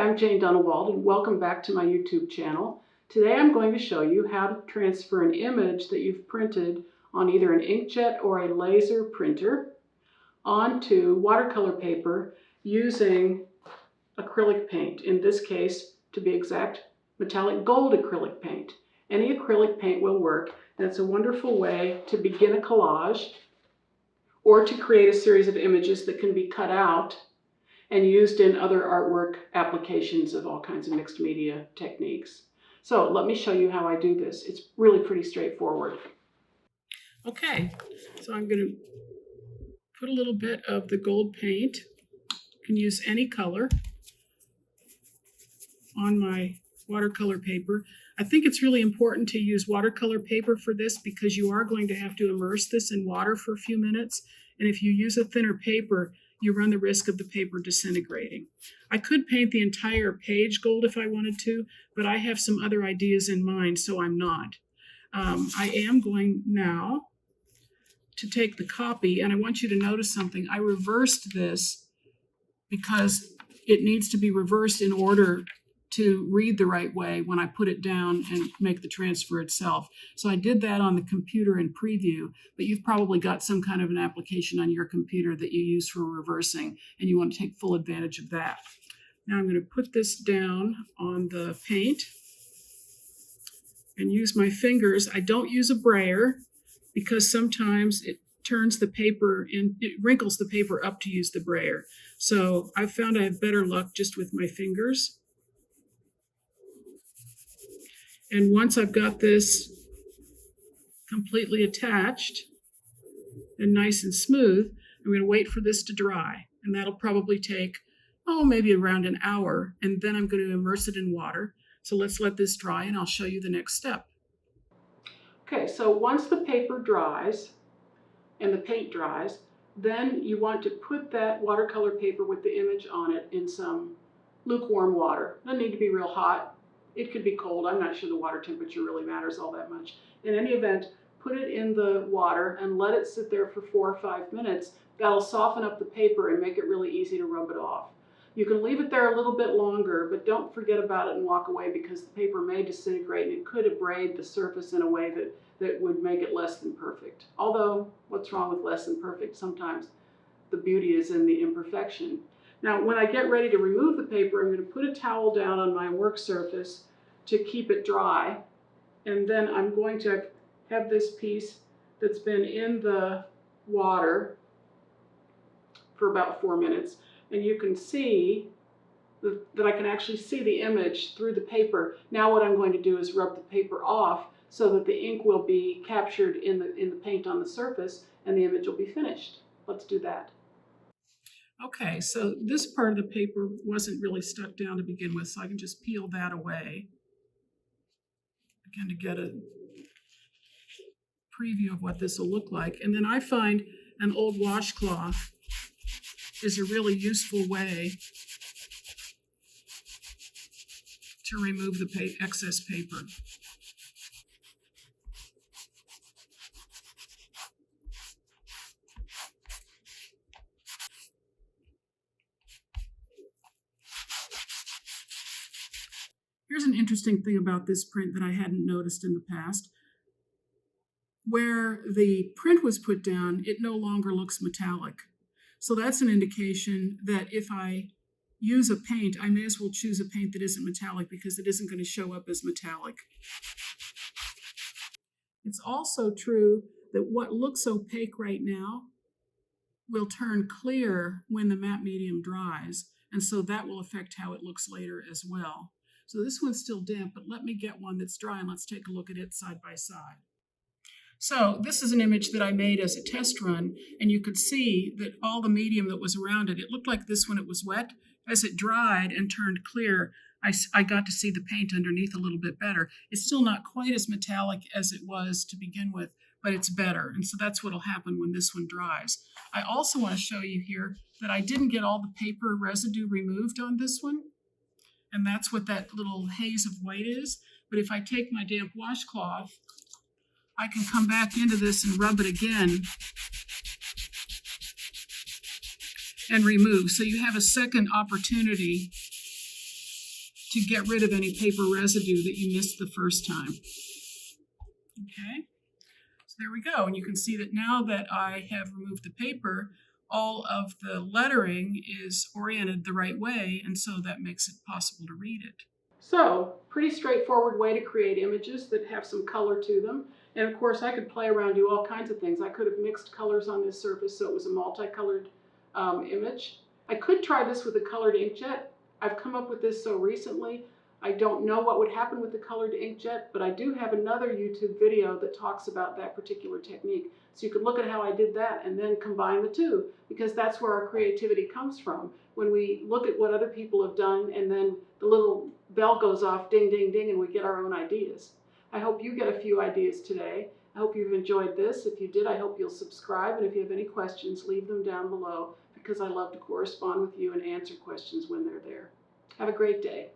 I'm Jane Dunewald and welcome back to my YouTube channel. Today I'm going to show you how to transfer an image that you've printed on either an inkjet or a laser printer onto watercolor paper using acrylic paint. In this case, to be exact, metallic gold acrylic paint. Any acrylic paint will work, and it's a wonderful way to begin a collage or to create a series of images that can be cut out and used in other artwork applications of all kinds of mixed media techniques. So let me show you how I do this. It's really pretty straightforward. Okay, so I'm going to put a little bit of the gold paint. You can use any color on my watercolor paper. I think it's really important to use watercolor paper for this because you are going to have to immerse this in water for a few minutes. And if you use a thinner paper, you run the risk of the paper disintegrating. I could paint the entire page gold if I wanted to, but I have some other ideas in mind, so I'm not. I am going now to take the copy, and I want you to notice something. I reversed this because it needs to be reversed in order to read the right way when I put it down and make the transfer itself. So I did that on the computer in preview, but you've probably got some kind of an application on your computer that you use for reversing, and you want to take full advantage of that. Now I'm going to put this down on the paint and use my fingers. I don't use a brayer because sometimes it turns the paper in, it wrinkles the paper up to use the brayer. So I've found I have better luck just with my fingers. And once I've got this completely attached and nice and smooth, I'm going to wait for this to dry. And that'll probably take, maybe around an hour. And then I'm going to immerse it in water. So let's let this dry and I'll show you the next step. Okay, so once the paper dries and the paint dries, then you want to put that watercolor paper with the image on it in some lukewarm water. Doesn't need to be real hot. It could be cold. I'm not sure the water temperature really matters all that much. In any event, put it in the water and let it sit there for 4 or 5 minutes. That'll soften up the paper and make it really easy to rub it off. You can leave it there a little bit longer, but don't forget about it and walk away because the paper may disintegrate and it could abrade the surface in a way that would make it less than perfect. Although, what's wrong with less than perfect? Sometimes the beauty is in the imperfection. Now, when I get ready to remove the paper, I'm going to put a towel down on my work surface to keep it dry. And then I'm going to have this piece that's been in the water for about 4 minutes. And you can see that I can actually see the image through the paper. Now what I'm going to do is rub the paper off so that the ink will be captured in the paint on the surface and the image will be finished. Let's do that. Okay, so this part of the paper wasn't really stuck down to begin with, so I can just peel that away. Again, to get a preview of what this will look like. And then I find an old washcloth is a really useful way to remove the excess paper. Here's an interesting thing about this print that I hadn't noticed in the past. Where the print was put down, it no longer looks metallic. So that's an indication that if I use a paint, I may as well choose a paint that isn't metallic because it isn't going to show up as metallic. It's also true that what looks opaque right now will turn clear when the matte medium dries, and so that will affect how it looks later as well. So this one's still damp, but let me get one that's dry and let's take a look at it side by side. So this is an image that I made as a test run, and you could see that all the medium that was around it, it looked like this when it was wet. As it dried and turned clear, I got to see the paint underneath a little bit better. It's still not quite as metallic as it was to begin with, but it's better. And so that's what will happen when this one dries. I also want to show you here that I didn't get all the paper residue removed on this one. And that's what that little haze of white is. But if I take my damp washcloth, I can come back into this and rub it again and remove. So you have a second opportunity to get rid of any paper residue that you missed the first time. Okay, so there we go. And you can see that now that I have removed the paper, all of the lettering is oriented the right way, and so that makes it possible to read it. So, pretty straightforward way to create images that have some color to them. And of course, I could play around, do all kinds of things. I could have mixed colors on this surface so it was a multicolored image. I could try this with a colored inkjet. I've come up with this so recently. I don't know what would happen with the colored inkjet, but I do have another YouTube video that talks about that particular technique. So you could look at how I did that and then combine the two, because that's where our creativity comes from. When we look at what other people have done and then the little bell goes off, ding, ding, ding, and we get our own ideas. I hope you get a few ideas today. I hope you've enjoyed this. If you did, I hope you'll subscribe. And if you have any questions, leave them down below, because I love to correspond with you and answer questions when they're there. Have a great day.